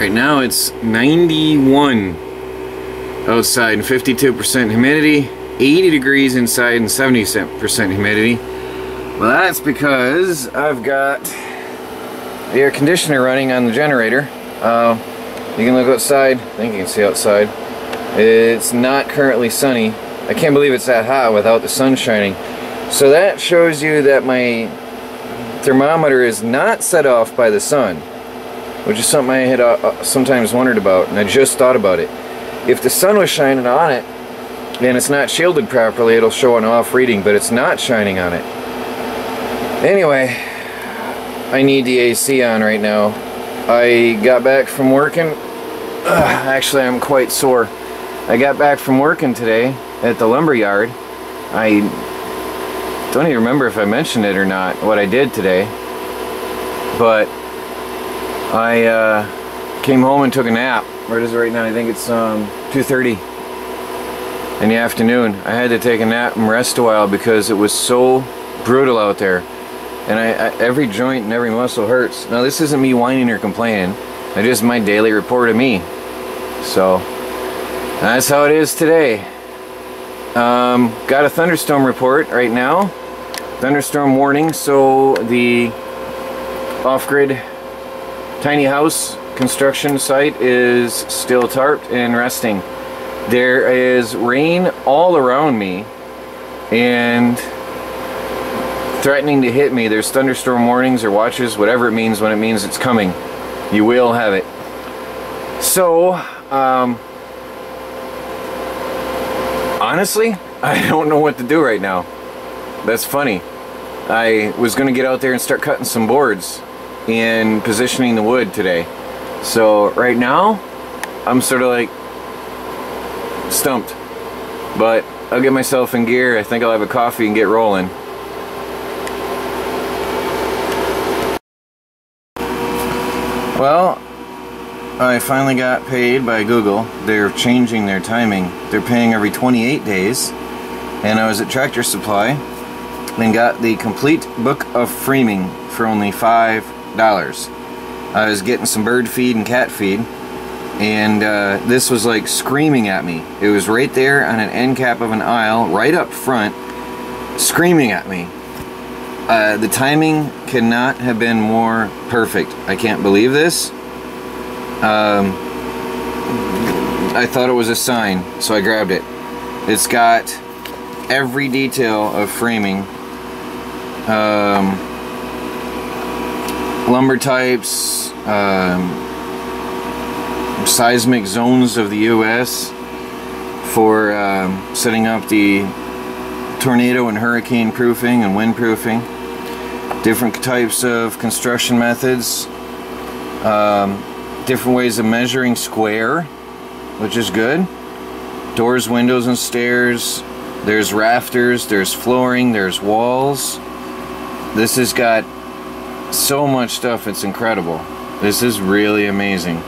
Right now it's 91 outside and 52% humidity, 80 degrees inside and 70% humidity. Well, that's because I've got the air conditioner running on the generator. You can look outside. I think you can see outside. It's not currently sunny. I can't believe it's that hot without the sun shining. So that shows you that my thermometer is not set off by the sun, which is something I had sometimes wondered about, and I just thought about it. If the sun was shining on it and it's not shielded properly, it'll show an off reading, but it's not shining on it. Anyway, I need the AC on right now. I got back from working. Actually, I'm quite sore. I got back from working today at the lumber yard. I don't even remember if I mentioned it or not, what I did today. But I came home and took a nap. Where is it right now? I think it's 2:30 in the afternoon. I had to take a nap and rest a while because it was so brutal out there. And every joint and every muscle hurts. Now this isn't me whining or complaining. It's just my daily report of me. So that's how it is today. Got a thunderstorm report right now. Thunderstorm warning. So the off-grid tiny house construction site is still tarped and resting. There is rain all around me and threatening to hit me. There's thunderstorm warnings or watches, whatever it means. When it means it's coming, you will have it. So honestly, I don't know what to do right now. That's funny. I was gonna get out there and start cutting some boards and positioning the wood today. So right now I'm sort of like stumped, but I'll get myself in gear. I think I'll have a coffee and get rolling. Well, I finally got paid by Google. They're changing their timing. They're paying every 28 days. And I was at Tractor Supply and got the complete book of framing for only $5. I was getting some bird feed and cat feed, and this was like screaming at me. It was right there on an end cap of an aisle, right up front, screaming at me. The timing cannot have been more perfect. I can't believe this. I thought it was a sign, so I grabbed it. It's got every detail of framing, lumber types, seismic zones of the US for setting up the tornado and hurricane proofing and wind proofing, different types of construction methods, different ways of measuring square, which is good, doors, windows, and stairs. There's rafters, there's flooring, there's walls. This has got so much stuff, it's incredible. This is really amazing.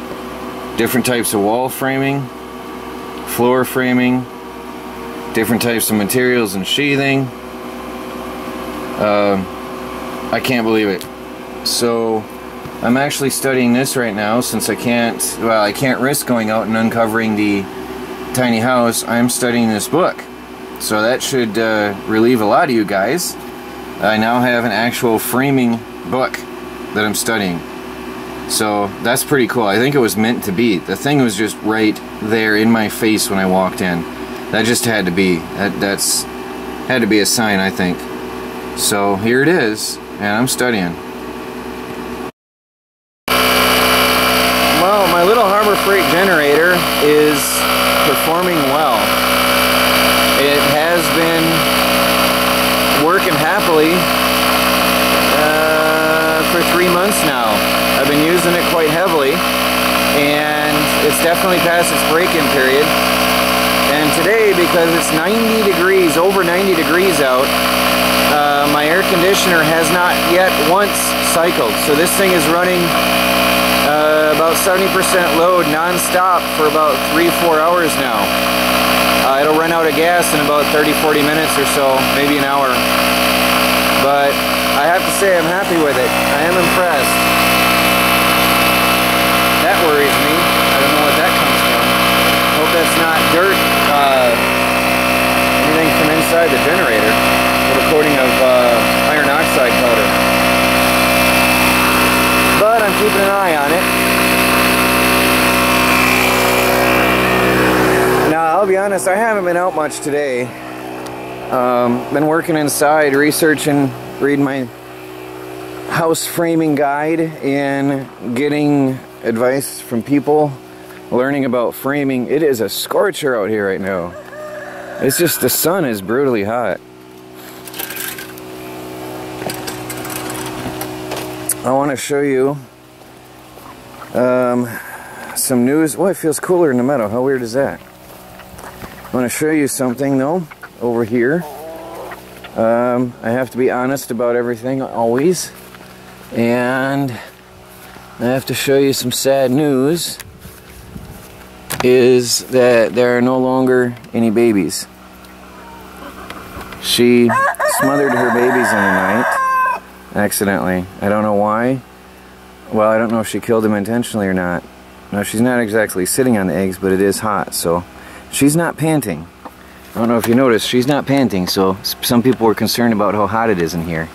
Different types of wall framing, floor framing, different types of materials and sheathing. I can't believe it. So I'm actually studying this right now since I can't risk going out and uncovering the tiny house. I'm studying this book. So that should relieve a lot of you guys. I now have an actual framing book that I'm studying. So that's pretty cool. I think it was meant to be. The thing was just right there in my face when I walked in. That just had to be. That's had to be a sign, I think. So here it is, and I'm studying. Well, my little Harbor Freight generator is performing well. It has been working happily for 3 months now. I've been using it quite heavily, and it's definitely past its break-in period. And today, because it's 90 degrees, over 90 degrees out, my air conditioner has not yet once cycled. So this thing is running about 70% load non-stop for about 3-4 hours now. It'll run out of gas in about 30-40 minutes or so, maybe an hour. But I have to say I'm happy with it. I am impressed. That worries me. that's not dirt, anything from inside the generator, with a coating of iron oxide powder. But I'm keeping an eye on it. Now, I'll be honest, I haven't been out much today. Been working inside, researching, reading my house framing guide, and getting advice from people, learning about framing. It is a scorcher out here right now. It's just, the sun is brutally hot. I want to show you some news. Oh, it feels cooler in the meadow. How weird is that? I want to show you something though over here. I have to be honest about everything always, and I have to show you some sad news. Is that there are no longer any babies. She smothered her babies in the night accidentally. I don't know why. Well, I don't know if she killed them intentionally or not. No, she's not exactly sitting on the eggs, but it is hot, so she's not panting. I don't know if you noticed, she's not panting, so some people were concerned about how hot it is in here.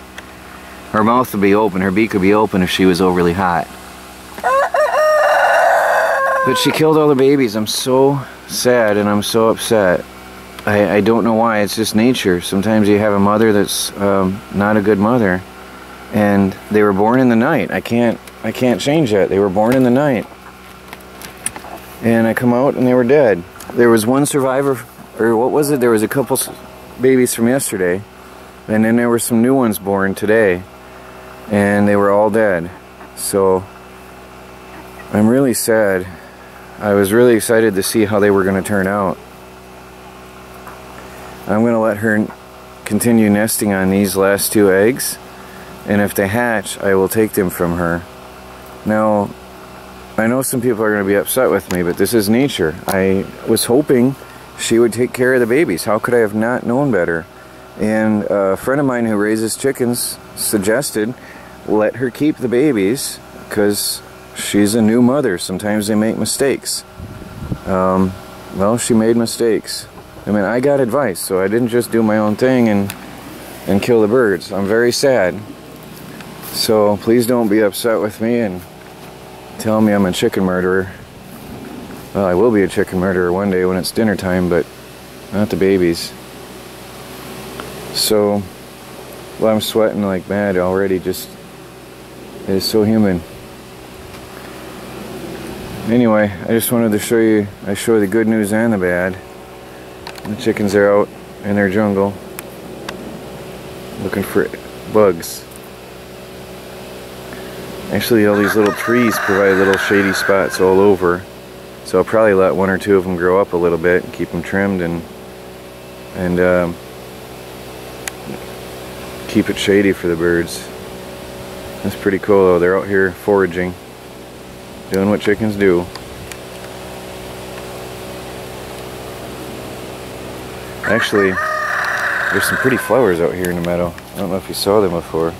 Her mouth would be open, her beak would be open if she was overly hot. But she killed all the babies. I'm so sad and I'm so upset. I don't know why, it's just nature. Sometimes you have a mother that's not a good mother. And they were born in the night. I can't change that. They were born in the night. And I come out and they were dead. There was one survivor, or what was it? There was a couple babies from yesterday. And then there were some new ones born today. And they were all dead. So I'm really sad. I was really excited to see how they were going to turn out. I'm going to let her continue nesting on these last 2 eggs. And if they hatch, I will take them from her. Now, I know some people are going to be upset with me, but this is nature. I was hoping she would take care of the babies. How could I have not known better? And a friend of mine who raises chickens suggested let her keep the babies because she's a new mother. Sometimes they make mistakes. Well, she made mistakes. I mean, I got advice, so I didn't just do my own thing and kill the birds. I'm very sad. So please don't be upset with me and tell me I'm a chicken murderer. Well, I will be a chicken murderer one day when it's dinner time, but not the babies. So, well, I'm sweating like mad already. Just, it is so humid. Anyway, I just wanted to show you, I show the good news and the bad. The chickens are out in their jungle looking for bugs. Actually, all these little trees provide little shady spots all over. So I'll probably let 1 or 2 of them grow up a little bit and keep them trimmed and keep it shady for the birds. That's pretty cool though. They're out here foraging, doing what chickens do. Actually, there's some pretty flowers out here in the meadow. I don't know if you saw them before.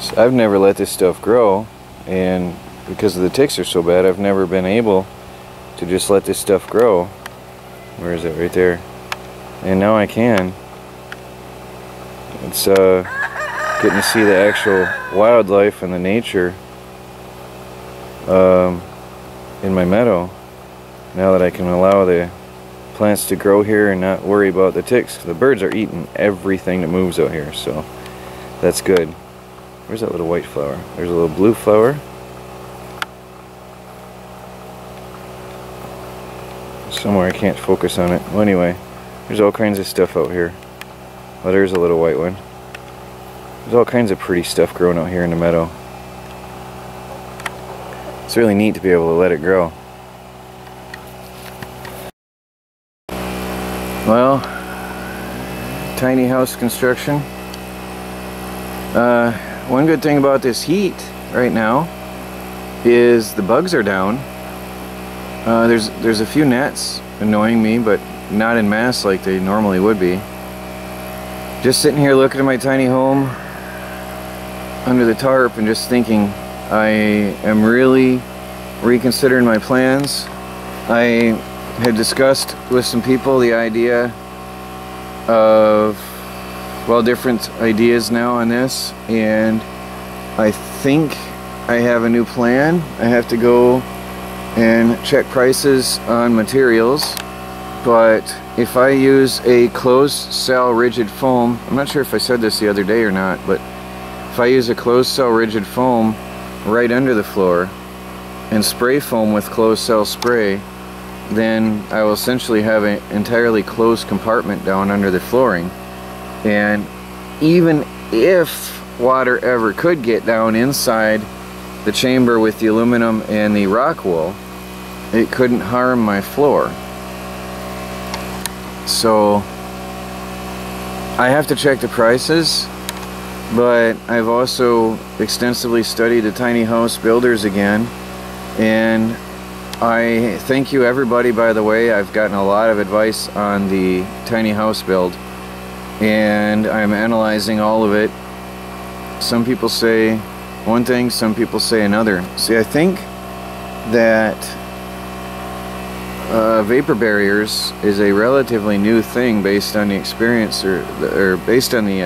So I've never let this stuff grow, and because the ticks are so bad, I've never been able to just let this stuff grow. Where is it? Right there. And now I can. It's getting to see the actual wildlife and the nature in my meadow. Now that I can allow the plants to grow here and not worry about the ticks. The birds are eating everything that moves out here, so that's good. Where's that little white flower? There's a little blue flower. Somewhere I can't focus on it. Well, anyway, there's all kinds of stuff out here. Oh, there's a little white one. There's all kinds of pretty stuff growing out here in the meadow. It's really neat to be able to let it grow. Well, tiny house construction. One good thing about this heat right now is the bugs are down. There's a few gnats annoying me, but not en masse like they normally would be. Just sitting here looking at my tiny home under the tarp and just thinking I am really reconsidering my plans I had discussed with some people the idea of, well, different ideas now on this, and I think I have a new plan. I have to go and check prices on materials, but if I use a closed cell rigid foam, I'm not sure if I said this the other day or not, but if I use a closed cell rigid foam right under the floor and spray foam with closed cell spray, then I will essentially have an entirely closed compartment down under the flooring. And even if water ever could get down inside the chamber with the aluminum and the rock wool, it couldn't harm my floor. So I have to check the prices, but I've also extensively studied the tiny house builders again, and I thank you everybody, by the way. I've gotten a lot of advice on the tiny house build, and I'm analyzing all of it. Some people say one thing, some people say another. See, I think that vapor barriers is a relatively new thing based on the experience, or based on the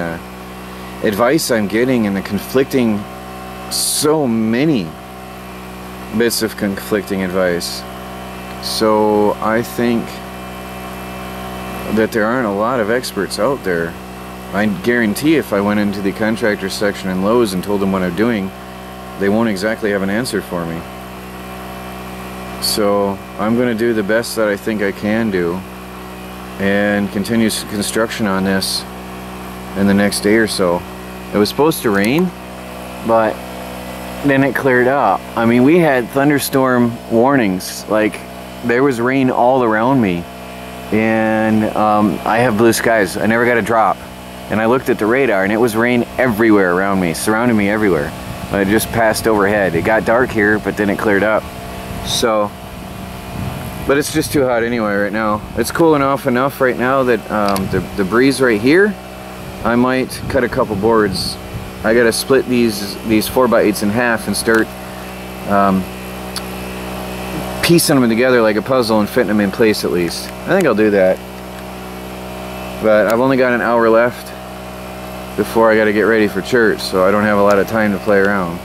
advice I'm getting, and the conflicting, so many bits of conflicting advice. So I think that there aren't a lot of experts out there. I guarantee if I went into the contractor section in Lowe's and told them what I'm doing, they won't exactly have an answer for me. So I'm going to do the best that I think I can do and continue construction on this in the next day or so. It was supposed to rain, but then it cleared up. I mean, we had thunderstorm warnings. Like, there was rain all around me, and I have blue skies. I never got a drop, and I looked at the radar and it was rain everywhere around me, surrounding me everywhere. It just passed overhead. It got dark here, but then it cleared up. So, but it's just too hot anyway right now. It's cooling off enough right now that the breeze right here, I might cut a couple boards. I gotta split these 4x8s in half and start piecing them together like a puzzle and fitting them in place at least. I think I'll do that. But I've only got an hour left before I gotta get ready for church, so I don't have a lot of time to play around.